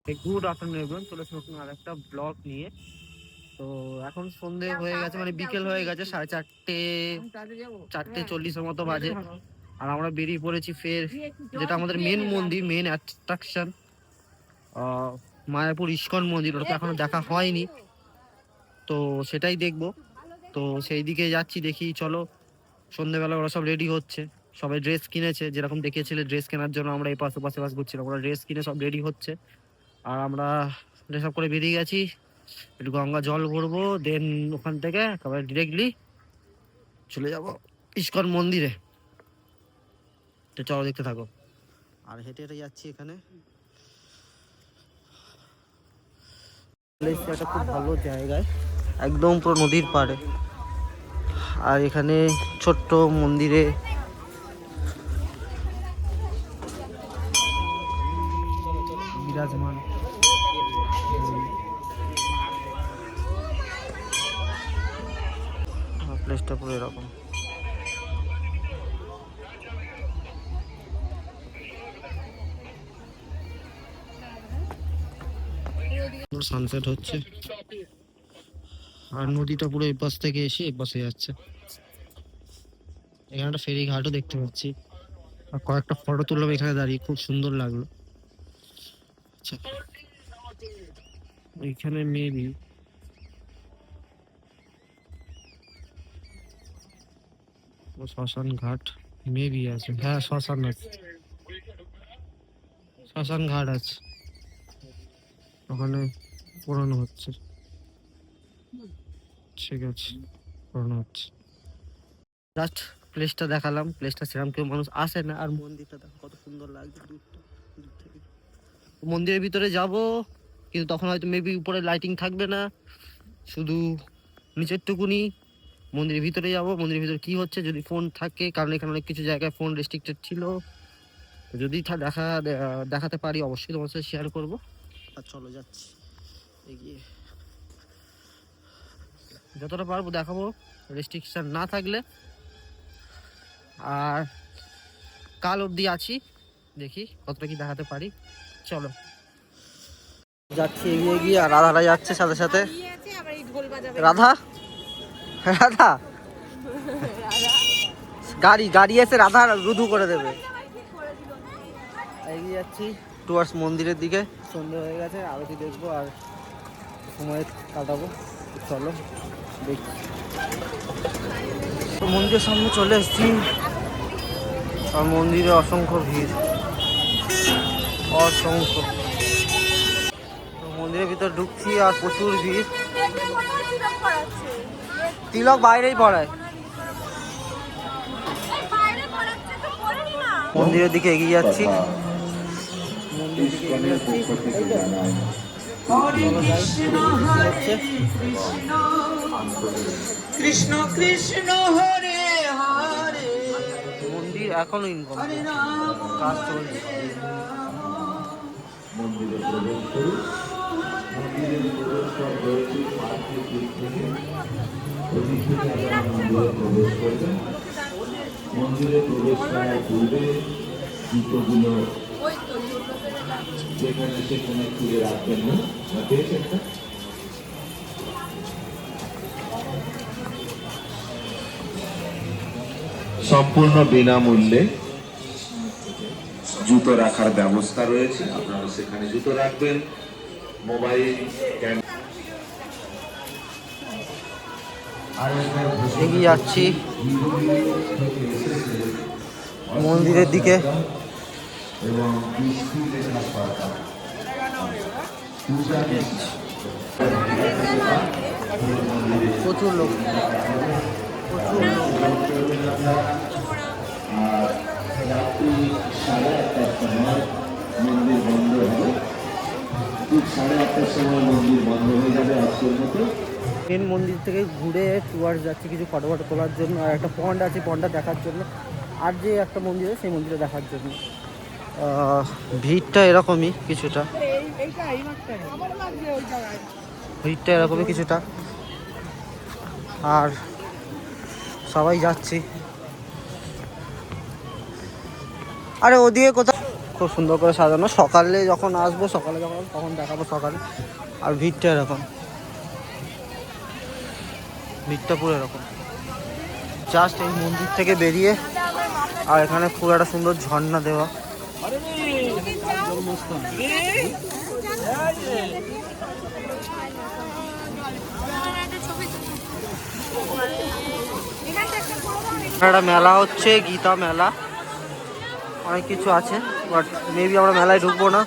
Good afternoon everyone, চলে এসেছি নতুন আরেকটা ব্লগ নিয়ে। তো এখন সন্ধে হয়ে গেছে, মানে বিকেল হয়ে গেছে, 4:40 মতো বাজে। আর আমরা বেরিয়ে পড়েছি ফের, যেটা আমাদের মেন মন্দির, মেন অ্যাট্রাকশন, মায়াপুর ইস্কন মন্দির। ওটা তো এখনো দেখা হয়নি, তো সেটাই দেখবো। তো সেই দিকে যাচ্ছি, দেখি চলো। সন্ধ্যেবেলা ওরা সব রেডি হচ্ছে, সবাই ড্রেস কিনেছে, যেরকম দেখিয়েছিলে ড্রেস কেনার জন্য আমরা এই পাশে পাশে পাশে ঘুরছিলাম। ওরা ড্রেস কিনে সব রেডি হচ্ছে, আর আমরা ড্রেস আপ করে বেরিয়ে গেছি। একটু গঙ্গা জল ভরবো, দেন ওখান থেকে একেবারে ডিরেক্টলি চলে যাব ইস্কন মন্দিরে। তো চলো দেখতে থাকো। আর হেঁটে হেঁটে যাচ্ছি, এখানে একটা খুব ভালো জায়গায়, একদম পুরো নদীর পাড়ে। আর এখানে ছোট্ট মন্দিরে বিরাজমান প্লেসটা পুরো এরকম। সানসেট হচ্ছে, আর নদীটা পুরো এই পাশ থেকে এসে এই পাশে যাচ্ছে। এখানে একটা ফেরি ঘাটও দেখতে পাচ্ছি, আর কয়েকটা ফটো তুললাম এখানে দাঁড়িয়ে, খুব সুন্দর লাগলো। আচ্ছা, এইখানে মেবি শ্মশান ঘাট মেবি আছে। হ্যাঁ, শ্মশান আছে, শ্মশান ঘাট আছে ওখানে, পোড়ানো হচ্ছে। ঠিক আছে, পোড়ানো হচ্ছে। জাস্ট প্লেসটা দেখালাম, প্লেসটা সেরকম কেউ মানুষ আসে না। আর মন্দিরটা দেখো কত সুন্দর লাগছে দূর থেকে। মন্দিরের ভিতরে যাব, কিন্তু তখন হয়তো মেবি উপরে লাইটিং থাকবে না, শুধু নিচের টুকুনি। মন্দিরের ভিতরে যাব, মন্দিরের ভিতরে কি হচ্ছে যদি ফোন থাকে, কারণ এখানে অনেক কিছু জায়গায় ফোন রেস্ট্রিক্টেড ছিল, যদি দেখাতে পারি অবশ্যই তোমার সাথে শেয়ার করবো। আর চলো যাচ্ছি এগিয়ে, যতটা পারবো দেখাবো, রেস্ট্রিকশন না থাকলে। আর কাল অবধি আছি, দেখি কতটা কি দেখাতে পারি। চলো যাচ্ছি এগিয়ে গিয়ে, আর রাধারা যাচ্ছে সাথে সাথে। রাধা রাধা গাড়ি এসে রাধা রুধু করে দেবে। এগিয়ে যাচ্ছি টুয়ার্ডস মন্দিরের দিকে। সন্ধ্যে হয়ে গেছে, আরতি দেখবো আর সময় কাটাবো। চলো দেখি। মন্দিরের সামনে চলে এসেছি, আর মন্দিরে অসংখ্য ভিড়, অসংখ্য। মন্দিরের ভিতর ঢুকছি আর প্রচুর ভিড়। তিলক বাইরেই পড়ায়। মন্দিরের দিকে এগিয়ে যাচ্ছি, কৃষ্ণ কৃষ্ণ হরে হরে। মন্দির এখনো ইনকম কাজ চলছে। মন্দিরে প্রবেশ করুন। মন্দিরের প্রবেশপথ রয়েছে 5টি দিক থেকে। ওদিক থেকে আপনারা মন্দিরে প্রবেশ করবেন। মন্দিরে প্রবেশ করার পূর্বে জুতোগুলো যেখানে সেখানে খুলে রাখবেন না। সম্পূর্ণ বিনামূল্যে জুতো রাখার ব্যবস্থা রয়েছে, আপনারা সেখানে জুতো রাখবেন। মোবাইল এগিয়ে যাচ্ছি মন্দিরের দিকে। প্রচুর লোক, প্রচুর লোক। রাত্রি 8:30টার সময় মন্দির বন্ধ হবে, ঠিক 8:30টার সময় মন্দির বন্ধ হয়ে যাবে আজকের মতো। মেন মন্দির থেকে ঘুরে টুয়ার্ডস যাচ্ছি কিছু ফটো তোলার জন্য, আর একটা পন্ড আছে, পন্ডটা দেখার জন্য, আর যে একটা মন্দির আছে সেই মন্দিরে দেখার জন্য। ভিড়টা এরকমই কিছুটা, ভিড়টা এরকমই কিছুটা, আর সবাই যাচ্ছি। আরে ওদিকে কোথাও খুব সুন্দর করে সাজানো। সকালে যখন আসবো, সকালে যখন তখন দেখাবো সকালে। আর ভিড়টা এরকম, ভিড়টা পুরো এরকম। জাস্ট এই মন্দির থেকে বেরিয়ে আর এখানে খুব একটা সুন্দর ঝর্ণা দেওয়া। একটা মেলা হচ্ছে, গীতা মেলা, অনেক কিছু আছে, বাট মেবি আমরা মেলায় ঢুকবো না।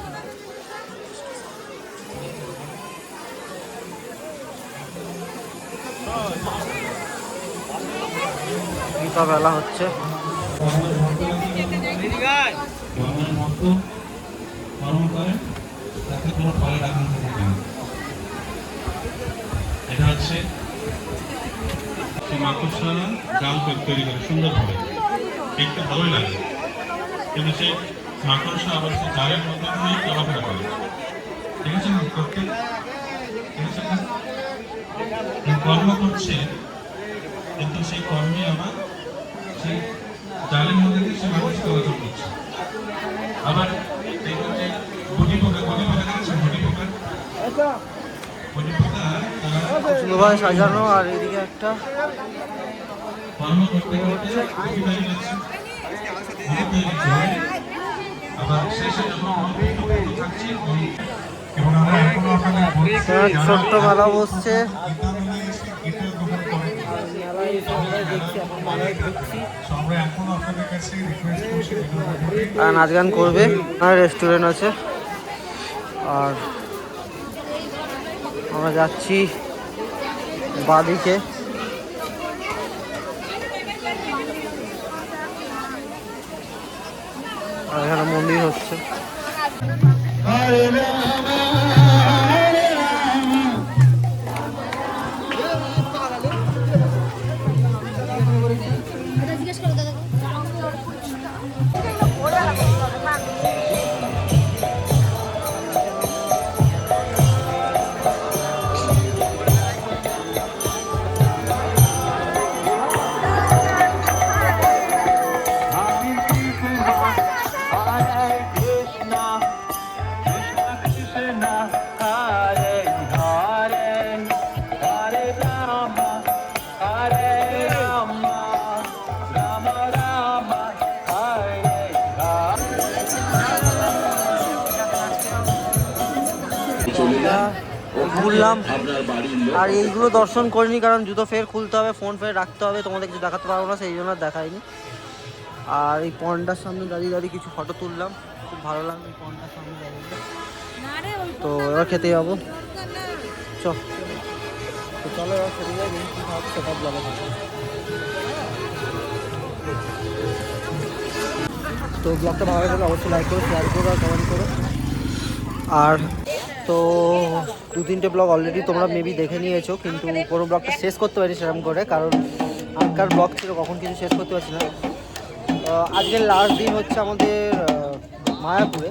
গীতা মেলা হচ্ছে। এটা হচ্ছে মাকড়সা জাল তৈরি করে সুন্দরভাবে, দেখতে ভালোই লাগে, কিন্তু সেই মাকড়সা আবার সেই জালের মধ্যে দিয়ে চলাফেরা করে। দেখেছেন করতে, দেখেছেন না কর্ম করছে, কিন্তু সেই কর্মে আবার সেই জালের মধ্যে দিয়ে সে মানুষ চলাচল করছে। আবার দেখুন যে গুটি পোকা দেখেছেন, গুটি পোকা সুন্দরভাবে সাজানো। আর এদিকে একটা কর্ম করতে করতে আবার শেষে যখন থাকছি এবং আমরা এখনো আপনাদের ছোট্ট মেলা বসছে। নাচ গান করবে, আর রেস্টুরেন্ট আছে। আর আমরা যাচ্ছি বাদিকে। আর এখানে মন্দির হচ্ছে। ঘুরলাম আর এইগুলো দর্শন করিনি, কারণ জুতো ফের খুলতে হবে, ফোন ফের রাখতে হবে, তোমাদের কিছু দেখাতে পারবো না, সেই জন্য দেখাইনি। আর এই পন্ডার সামনে দাঁড়িয়ে দাঁড়িয়ে কিছু ফটো তুললাম, খুব ভালো লাগলো এই পন্ডার সামনে দাঁড়িয়ে। তো এবার খেতে যাবো, চলো এবার খেতে যাই, সেটা ব্লগে থাকবে। তো ব্লগটা ভালো লাগলে অবশ্যই লাইক করো, শেয়ার করো আর কমেন্ট করো। আর তো 2-3টে ব্লগ অলরেডি তোমরা মেবি দেখে নিয়েছো, কিন্তু কোনো ব্লগটা শেষ করতে পারি সেরকম করে, কারণ আগেকার ব্লগ ছিল কখন কিছু শেষ করতে পারছি না। আজকের লাস্ট দিন হচ্ছে আমাদের মায়াপুরে।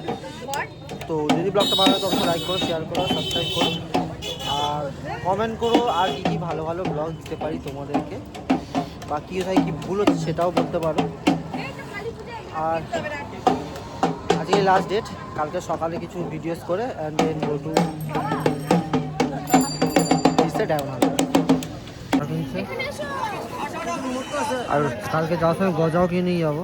তো যদি ব্লগটা ভালো লাগে অবশ্যই লাইক করো, শেয়ার করো, সাবস্ক্রাইব করো আর কমেন্ট করো আর কী ভালো ভালো ব্লগ দিতে পারি তোমাদেরকে, বা কী কোথায় কী ভুল হচ্ছে সেটাও বলতে পারো। আর আজকে লাস্ট ডেট, কালকে সকালে কিছু ভিডিওস করে অ্যান্ড দেন গো টু আর কালকে যাওয়ার সময় গজাও কিনে নিয়ে যাবো।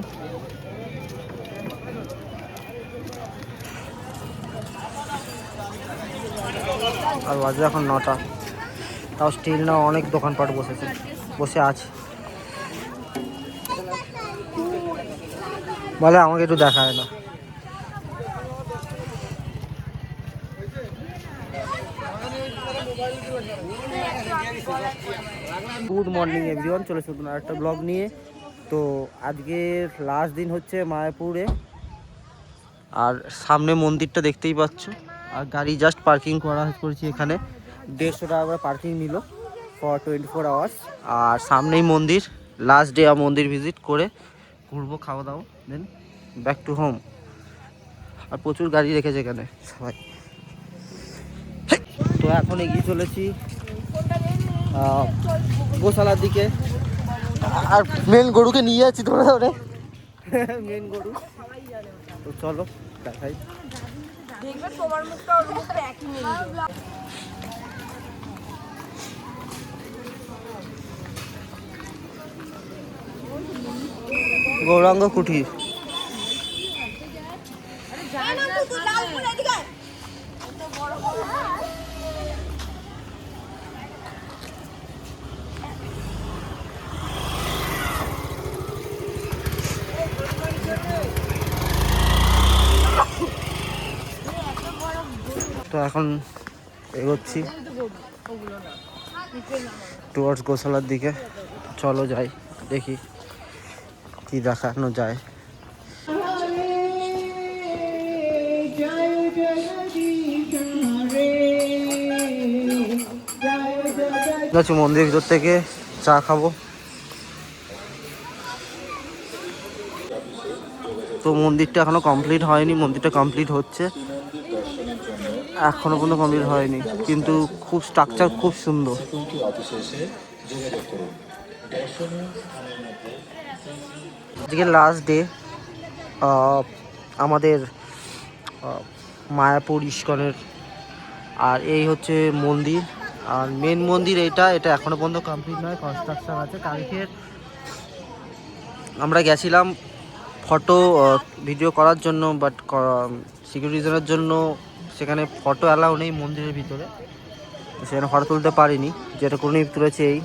আর বাজে এখন 9টা, তাও স্টিল না অনেক দোকানপাট বসে আছে। বলে আমাকে একটু দেখায় না। গুড মর্নিং এভরিওয়ান, চলে এসেছি নতুন আরেকটা ব্লগ নিয়ে। তো আজকের লাস্ট দিন হচ্ছে মায়াপুরে। আর সামনে মন্দিরটা দেখতেই পাচ্ছ, আর গাড়ি জাস্ট পার্কিং করেছি এখানে। 150 টাকা করে পার্কিং নিল ফর 24 আওয়ার্স। আর সামনেই মন্দির, লাস্ট ডে মন্দির ভিজিট করে ঘুরবো, খাওয়া দাওয়া, দেন ব্যাক টু হোম। আর প্রচুর গাড়ি রেখেছে এখানে সবাই। তো এখন এগিয়ে চলেছি গোশালার দিকে। আর মেন গরুকে নিয়ে যাচ্ছি ধরে ধরে, মেন গরু। তো চলো। দেখাই। দেখবে তোমার মুখটা ওর মুখটা একই মিল। গৌরাঙ্গ কুঠির। তো এখন এগোচ্ছি টুয়ার্ডস গোশালার দিকে। চলো যাই, দেখি কি দেখানো যায়। যাচ্ছি মন্দিরের ভিতর থেকে চা খাবো। তো মন্দিরটা এখনো কমপ্লিট হয়নি, মন্দিরটা কমপ্লিট হচ্ছে, এখনো পর্যন্ত কমপ্লিট হয়নি, কিন্তু খুব স্ট্রাকচার খুব সুন্দর। আজকে লাস্ট ডে আমাদের মায়াপুর ইস্কনের। আর এই হচ্ছে মন্দির, আর মেন মন্দির এটা এখনো পর্যন্ত কমপ্লিট নয়, কনস্ট্রাকশন আছে। কালকে আমরা গেছিলাম ফটো ভিডিও করার জন্য, বাট সিকিউরিটি রিজনের জন্য সেখানে ফটো অ্যালাউ নেই মন্দিরের ভিতরে, সেখানে ফটো তুলতে পারিনি, যেটা কোনো তুলেছে এই